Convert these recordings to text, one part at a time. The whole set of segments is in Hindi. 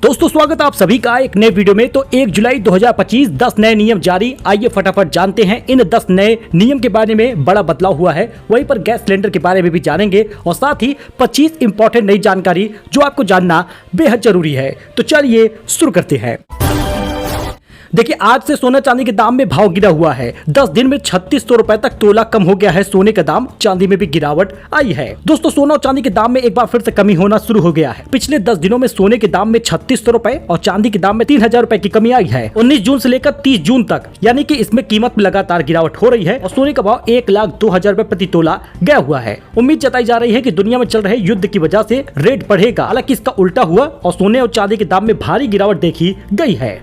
दोस्तों स्वागत है आप सभी का एक नए वीडियो में। तो 1 जुलाई 2025 10 नए नियम जारी। आइए फटाफट जानते हैं इन 10 नए नियम के बारे में। बड़ा बदलाव हुआ है, वहीं पर गैस सिलेंडर के बारे में भी जानेंगे और साथ ही 25 इंपॉर्टेंट नई जानकारी जो आपको जानना बेहद जरूरी है। तो चलिए शुरू करते हैं। देखिए, आज से सोना चांदी के दाम में भाव गिरा हुआ है। 10 दिन में 3600 रुपए तक तोला कम हो गया है सोने का दाम। चांदी में भी गिरावट आई है। दोस्तों, सोना और चांदी के दाम में एक बार फिर से कमी होना शुरू हो गया है। पिछले 10 दिनों में सोने के दाम में 3600 रुपए और चांदी के दाम में 3000 रुपए की कमी आई है। 19 जून से लेकर 30 जून तक, यानी कि इसमें कीमत में लगातार गिरावट हो रही है और सोने का भाव 1,02,000 रुपए प्रति तोला गया हुआ है। उम्मीद जताई जा रही है कि दुनिया में चल रहे युद्ध की वजह से रेट बढ़ेगा। हालांकि इसका उल्टा हुआ और सोने और चांदी के दाम में भारी गिरावट देखी गई है।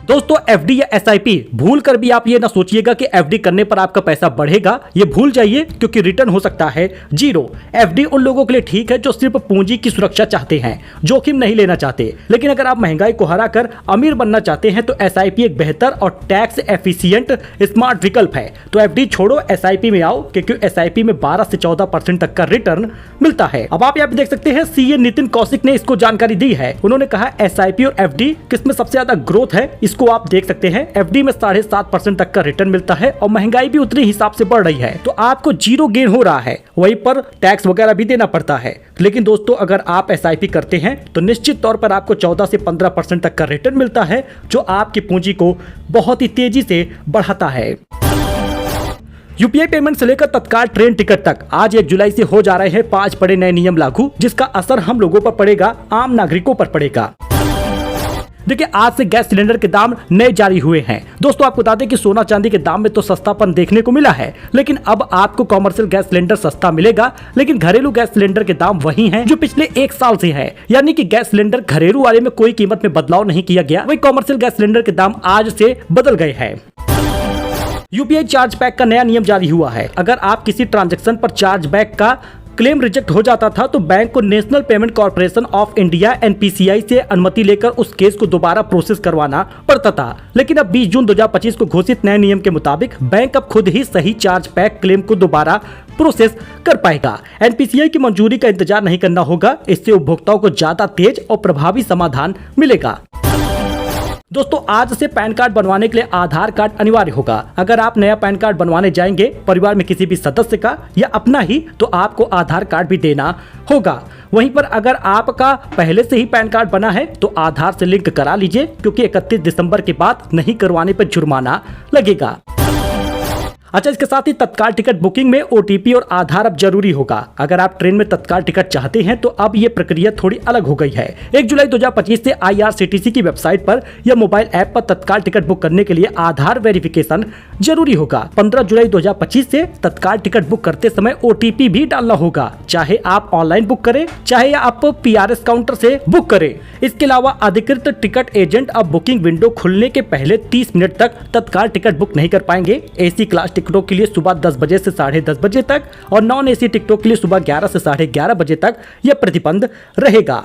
दोस्तों, एफडी या एसआईपी भूल कर भी आप ये ना सोचिएगा कि एफडी करने पर आपका पैसा बढ़ेगा। ये भूल जाइए, क्योंकि रिटर्न हो सकता है 0। एफडी उन लोगों के लिए ठीक है जो सिर्फ पूंजी की सुरक्षा चाहते हैं, जोखिम नहीं लेना चाहते। लेकिन अगर आप महंगाई को हराकर अमीर बनना चाहते हैं तो एसआईपी एक बेहतर और टैक्स एफिशिएंट स्मार्ट विकल्प है। तो एफडी छोड़ो, एसआईपी में आओ, क्योंकि एसआईपी में 12 से 14% तक का रिटर्न मिलता है। अब आप यहाँ पे देख सकते हैं, सीए नितिन कौशिक ने इसको जानकारी दी है। उन्होंने कहा एसआईपी और एफडी किसमें सबसे ज्यादा ग्रोथ है, इसको आप देख सकते हैं। एफडी में 7.5% तक का रिटर्न मिलता है और महंगाई भी उतनी हिसाब से बढ़ रही है, तो आपको 0 गेन हो रहा है। वहीं पर टैक्स वगैरह भी देना पड़ता है। लेकिन दोस्तों, अगर आप एसआईपी करते हैं तो निश्चित तौर पर आपको 14 से 15% तक का रिटर्न मिलता है, जो आपकी पूंजी को बहुत ही तेजी से बढ़ाता है। यूपीआई पेमेंट से लेकर तत्काल ट्रेन टिकट तक आज 1 जुलाई से हो जा रहे हैं 5 बड़े नए नियम लागू, जिसका असर हम लोगों पर पड़ेगा, आम नागरिकों पर पड़ेगा। देखिए, आज से गैस सिलेंडर के दाम नए जारी हुए हैं। दोस्तों, आपको बता दें कि सोना चांदी के दाम में तो सस्तापन देखने को मिला है, लेकिन अब आपको कॉमर्शियल गैस सिलेंडर सस्ता मिलेगा। लेकिन घरेलू गैस सिलेंडर के दाम वही हैं जो पिछले 1 साल से है, यानी कि गैस सिलेंडर घरेलू वाले में कोई कीमत में बदलाव नहीं किया गया। वही कॉमर्शियल गैस सिलेंडर के दाम आज से बदल गए हैं। यूपीआई चार्ज बैक का नया नियम जारी हुआ है। अगर आप किसी ट्रांजैक्शन पर चार्ज बैक का क्लेम रिजेक्ट हो जाता था तो बैंक को national payment corporation of India NPCI से अनुमति लेकर उस केस को दोबारा प्रोसेस करवाना पड़ता था। लेकिन अब 20 जून 2025 को घोषित नए नियम के मुताबिक बैंक अब खुद ही सही चार्ज बैक क्लेम को दोबारा प्रोसेस कर पाएगा। एनपीसीआई की मंजूरी का इंतजार नहीं करना होगा। इससे उपभोक्ताओं को ज्यादा तेज और प्रभावी समाधान मिलेगा। दोस्तों, आज से पैन कार्ड बनवाने के लिए आधार कार्ड अनिवार्य होगा। अगर आप नया पैन कार्ड बनवाने जाएंगे परिवार में किसी भी सदस्य का या अपना ही, तो आपको आधार कार्ड भी देना होगा। वहीं पर अगर आपका पहले से ही पैन कार्ड बना है तो आधार से लिंक करा लीजिए, क्योंकि 31 दिसंबर के बाद नहीं करवाने पर जुर्माना लगेगा। अच्छा, इसके साथ ही तत्काल टिकट बुकिंग में ओटीपी और आधार अब जरूरी होगा। अगर आप ट्रेन में तत्काल टिकट चाहते हैं तो अब ये प्रक्रिया थोड़ी अलग हो गई है। 1 जुलाई 2025 से आईआरसीटीसी की वेबसाइट पर या मोबाइल ऐप पर तत्काल टिकट बुक करने के लिए आधार वेरिफिकेशन जरूरी होगा। 15 जुलाई 2025 से तत्काल टिकट बुक करते समय ओटीपी भी डालना होगा, चाहे आप ऑनलाइन बुक करें चाहे आप पीआरएस काउंटर से बुक करें। इसके अलावा अधिकृत टिकट एजेंट अब बुकिंग विंडो खुलने के पहले 30 मिनट तक तत्काल टिकट बुक नहीं कर पाएंगे। एसी क्लास टिकटों के लिए सुबह 10 बजे से 10:30 बजे तक और नॉन एसी टिकटों के लिए सुबह 11 से 11:30 बजे तक यह प्रतिबंध रहेगा।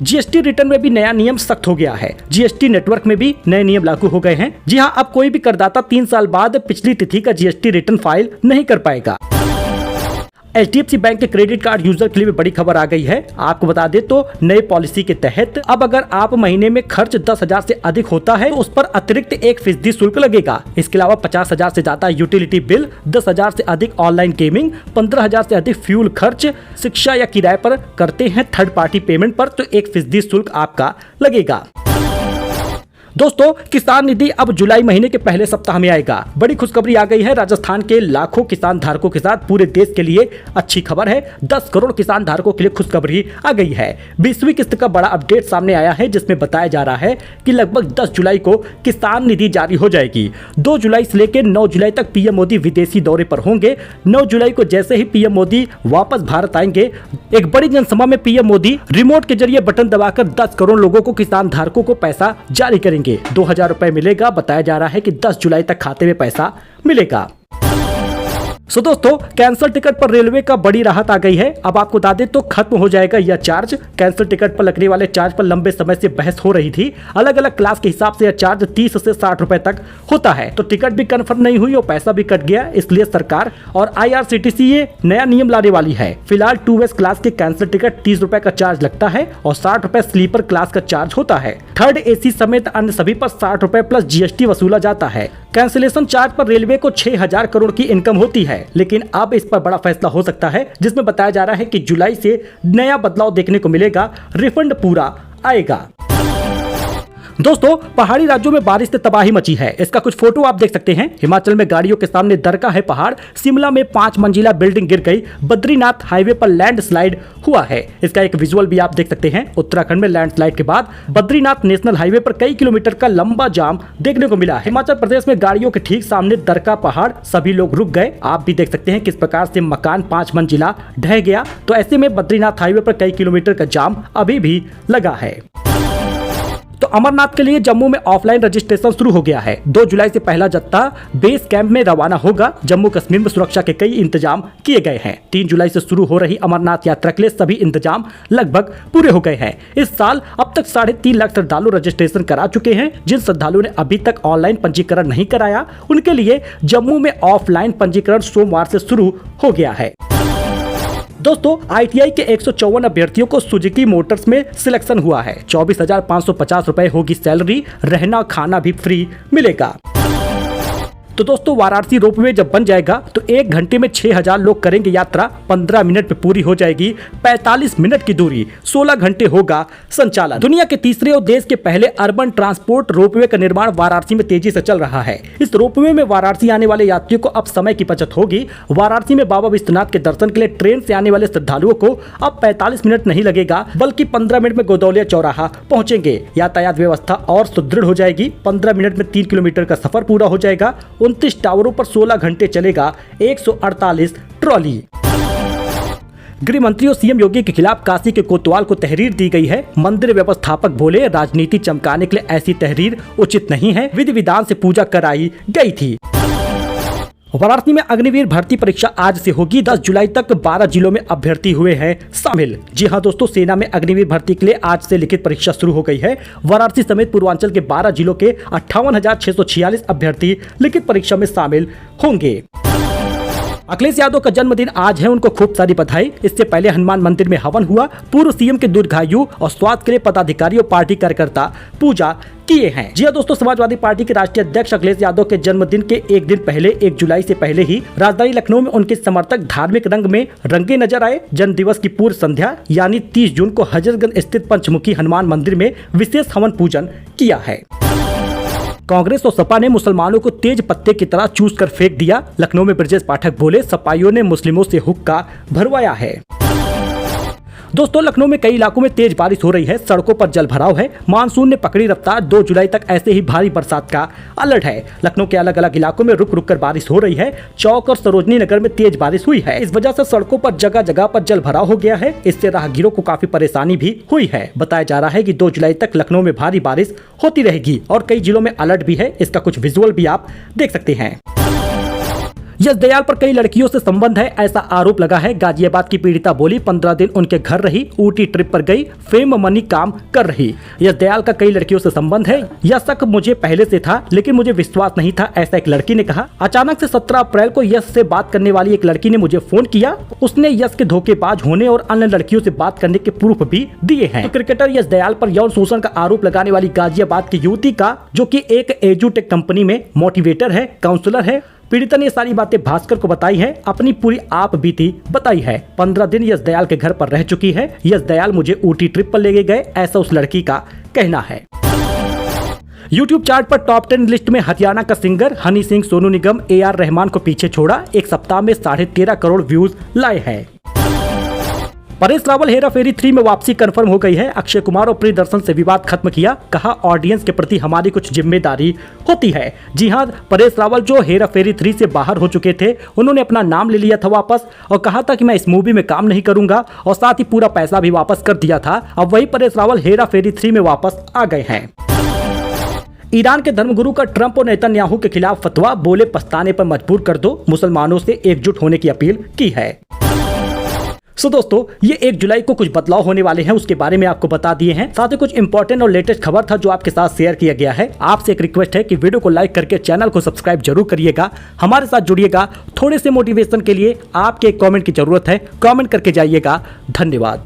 जीएसटी रिटर्न में भी नया नियम सख्त हो गया है। जीएसटी नेटवर्क में भी नए नियम लागू हो गए हैं। जी हां, अब कोई भी करदाता 3 साल बाद पिछली तिथि का जीएसटी रिटर्न फाइल नहीं कर पाएगा। एचडीएफसी बैंक के क्रेडिट कार्ड यूजर के लिए भी बड़ी खबर आ गई है। आपको बता दें तो नए पॉलिसी के तहत अब अगर आप महीने में खर्च 10,000 से अधिक होता है तो उस पर अतिरिक्त 1% शुल्क लगेगा। इसके अलावा 50,000 से ज्यादा यूटिलिटी बिल, 10,000 से अधिक ऑनलाइन गेमिंग, 15,000 से अधिक फ्यूल खर्च, शिक्षा या किराए पर करते हैं थर्ड पार्टी पेमेंट पर तो 1% शुल्क आपका लगेगा। दोस्तों, किसान निधि अब जुलाई महीने के पहले सप्ताह में आएगा। बड़ी खुशखबरी आ गई है। राजस्थान के लाखों किसान धारकों के साथ पूरे देश के लिए अच्छी खबर है। 10 करोड़ किसान धारकों के लिए खुशखबरी आ गई है। 20वीं किस्त का बड़ा अपडेट सामने आया है, जिसमें बताया जा रहा है कि लगभग 10 जुलाई को किसान निधि जारी हो जाएगी। 2 जुलाई से लेकर 9 जुलाई तक पीएम मोदी विदेशी दौरे पर होंगे। 9 जुलाई को जैसे ही पीएम मोदी वापस भारत आएंगे, एक बड़ी जनसभा में पीएम मोदी रिमोट के जरिए बटन दबाकर 10 करोड़ लोगों को, किसान धारकों को पैसा जारी करेंगे। 2,000 रुपए मिलेगा। बताया जा रहा है कि 10 जुलाई तक खाते में पैसा मिलेगा। सो दोस्तों, कैंसिल टिकट पर रेलवे का बड़ी राहत आ गई है। अब आपको बता दें तो खत्म हो जाएगा यह चार्ज। कैंसिल टिकट पर लगने वाले चार्ज पर लंबे समय से बहस हो रही थी। अलग अलग क्लास के हिसाब से यह चार्ज 30 से 60 रुपए तक होता है। तो टिकट भी कंफर्म नहीं हुई और पैसा भी कट गया। इसलिए सरकार और IRCTC ये नया नियम लाने वाली है। फिलहाल 2S क्लास के कैंसिल टिकट 30 रुपए का चार्ज लगता है और 60 रुपए स्लीपर क्लास का चार्ज होता है। थर्ड AC समेत अन्य सभी पर 60 रुपए प्लस GST वसूला जाता है। कैंसिलेशन चार्ज पर रेलवे को 6000 करोड़ की इनकम होती है, लेकिन अब इस पर बड़ा फैसला हो सकता है, जिसमें बताया जा रहा है कि जुलाई से नया बदलाव देखने को मिलेगा। रिफंड पूरा आएगा। दोस्तों, पहाड़ी राज्यों में बारिश से तबाही मची है। इसका कुछ फोटो आप देख सकते हैं। हिमाचल में गाड़ियों के सामने दरका है पहाड़। शिमला में 5 मंजिला बिल्डिंग गिर गई। बद्रीनाथ हाईवे पर लैंडस्लाइड हुआ है। इसका एक विजुअल भी आप देख सकते हैं। उत्तराखंड में लैंडस्लाइड के बाद बद्रीनाथ नेशनल हाईवे पर कई किलोमीटर का लंबा जाम देखने को मिला है। हिमाचल प्रदेश में गाड़ियों के ठीक सामने दरका पहाड़, सभी लोग रुक गए। आप भी देख सकते हैं किस प्रकार से मकान 5 मंजिला ढह गया। तो ऐसे में बद्रीनाथ हाईवे पर कई किलोमीटर का जाम अभी भी लगा है। तो अमरनाथ के लिए जम्मू में ऑफलाइन रजिस्ट्रेशन शुरू हो गया है। 2 जुलाई से पहला जत्था बेस कैंप में रवाना होगा। जम्मू कश्मीर में सुरक्षा के कई इंतजाम किए गए हैं। 3 जुलाई से शुरू हो रही अमरनाथ यात्रा के लिए सभी इंतजाम लगभग पूरे हो गए हैं। इस साल अब तक 3.5 लाख श्रद्धालु रजिस्ट्रेशन करा चुके हैं। जिन श्रद्धालुओं ने अभी तक ऑनलाइन पंजीकरण नहीं कराया, उनके लिए जम्मू में ऑफलाइन पंजीकरण सोमवार से शुरू हो गया है। दोस्तों, ITI के 154 अभ्यर्थियों को सुजुकी मोटर्स में सिलेक्शन हुआ है। 24,550 रुपए होगी सैलरी। रहना खाना भी फ्री मिलेगा। तो दोस्तों, वाराणसी रोपवे जब बन जाएगा तो 1 घंटे में 6000 लोग करेंगे यात्रा। 15 मिनट में पूरी हो जाएगी 45 मिनट की दूरी। 16 घंटे होगा संचालन। दुनिया के तीसरे और देश के पहले अर्बन ट्रांसपोर्ट रोपवे का निर्माण वाराणसी में तेजी से चल रहा है। इस रोपवे में वाराणसी आने वाले यात्रियों को अब समय की बचत होगी। वाराणसी में बाबा विश्वनाथ के दर्शन के लिए ट्रेन से आने वाले श्रद्धालुओं को अब 45 मिनट नहीं लगेगा, बल्कि 15 मिनट में गोदौलिया चौराहा पहुंचेंगे। यातायात व्यवस्था और सुदृढ़ हो जाएगी। 15 मिनट में 3 किलोमीटर का सफर पूरा हो जाएगा। 29 टावरों पर 16 घंटे चलेगा 148 ट्रॉली। गृह मंत्री और CM योगी के खिलाफ काशी के कोतवाल को तहरीर दी गई है। मंदिर व्यवस्थापक बोले, राजनीति चमकाने के लिए ऐसी तहरीर उचित नहीं है। विधि विधान से पूजा कराई गई थी। वाराणसी में अग्निवीर भर्ती परीक्षा आज से होगी। 10 जुलाई तक 12 जिलों में अभ्यर्थी हुए हैं शामिल। जी हां दोस्तों, सेना में अग्निवीर भर्ती के लिए आज से लिखित परीक्षा शुरू हो गई है। वाराणसी समेत पूर्वांचल के 12 जिलों के 58,646 अभ्यर्थी लिखित परीक्षा में शामिल होंगे। अखिलेश यादव का जन्मदिन आज है, उनको खूब सारी बधाई। इससे पहले हनुमान मंदिर में हवन हुआ। पूर्व CM के दीर्घायु और स्वास्थ्य के लिए पदाधिकारी और पार्टी कार्यकर्ता पूजा किए हैं। जी हां दोस्तों, समाजवादी पार्टी के राष्ट्रीय अध्यक्ष अखिलेश यादव के जन्मदिन के एक दिन पहले 1 जुलाई से पहले ही राजधानी लखनऊ में उनके समर्थक धार्मिक रंग में रंगे नजर आए। जन्म दिवस की पूर्व संध्या यानी 30 जून को हजरतगंज स्थित पंचमुखी हनुमान मंदिर में विशेष हवन पूजन किया है। कांग्रेस और सपा ने मुसलमानों को तेज पत्ते की तरह चूस कर फेंक दिया। लखनऊ में ब्रजेश पाठक बोले, सपाइयों ने मुस्लिमों से हुक्का भरवाया है। दोस्तों, लखनऊ में कई इलाकों में तेज बारिश हो रही है। सड़कों पर जल भराव है। मानसून ने पकड़ी रफ्तार। 2 जुलाई तक ऐसे ही भारी बरसात का अलर्ट है। लखनऊ के अलग अलग इलाकों में रुक रुक कर बारिश हो रही है। चौक और सरोजनी नगर में तेज बारिश हुई है। इस वजह से सड़कों पर जगह जगह पर जल भराव हो गया है। इससे राहगीरों को काफी परेशानी भी हुई है। बताया जा रहा है कि 2 जुलाई तक लखनऊ में भारी बारिश होती रहेगी और कई जिलों में अलर्ट भी है। इसका कुछ विजुअल भी आप देख सकते हैं। यश दयाल पर कई लड़कियों से संबंध है, ऐसा आरोप लगा है। गाजियाबाद की पीड़िता बोली, 15 दिन उनके घर रही, ऊटी ट्रिप पर गई, फेम मनी काम कर रही। यश दयाल का कई लड़कियों से संबंध है। यह शक मुझे पहले से था, लेकिन मुझे विश्वास नहीं था, ऐसा एक लड़की ने कहा। अचानक से 17 अप्रैल को यश से बात करने वाली एक लड़की ने मुझे फोन किया। उसने यश के धोखेबाज होने और अन्य लड़कियों से बात करने के प्रूफ भी दिए हैं। तो क्रिकेटर यश दयाल पर यौन शोषण का आरोप लगाने वाली गाजियाबाद की युवती का, जो कि एक एजुटेक कंपनी में मोटिवेटर है, काउंसलर है, पीड़िता ने सारी बातें भास्कर को बताई है। अपनी पूरी आप बीती बताई है। 15 दिन यश दयाल के घर पर रह चुकी है। यश दयाल मुझे ऊटी ट्रिप पर ले गए, ऐसा उस लड़की का कहना है। YouTube चार्ट पर टॉप 10 लिस्ट में हरियाणा का सिंगर हनी सिंह, सोनू निगम, AR रहमान को पीछे छोड़ा। एक सप्ताह में 13.5 करोड़ व्यूज लाए हैं। परेश रावल हेरा फेरी 3 में वापसी कंफर्म हो गई है। अक्षय कुमार और प्रियदर्शन से विवाद खत्म किया। कहा, ऑडियंस के प्रति हमारी कुछ जिम्मेदारी होती है। जी हां, परेश रावल जो हेरा फेरी 3 से बाहर हो चुके थे, उन्होंने अपना नाम ले लिया था वापस और कहा था कि मैं इस मूवी में काम नहीं करूंगा और साथ ही पूरा पैसा भी वापस कर दिया था। अब वही परेश रावल हेरा फेरी 3 में वापस आ गए हैं। ईरान के धर्मगुरु का ट्रंप और नेतन्याहू के खिलाफ फतवा, बोले पछताने पर मजबूर कर दो, मुसलमानों से एकजुट होने की अपील की है। दोस्तों, ये 1 जुलाई को कुछ बदलाव होने वाले हैं, उसके बारे में आपको बता दिए हैं। साथ ही कुछ इंपॉर्टेंट और लेटेस्ट खबर था जो आपके साथ शेयर किया गया है। आपसे एक रिक्वेस्ट है कि वीडियो को लाइक करके चैनल को सब्सक्राइब जरूर करिएगा, हमारे साथ जुड़िएगा। थोड़े से मोटिवेशन के लिए आपके एक कमेंट की जरूरत है, कमेंट करके जाइएगा। धन्यवाद।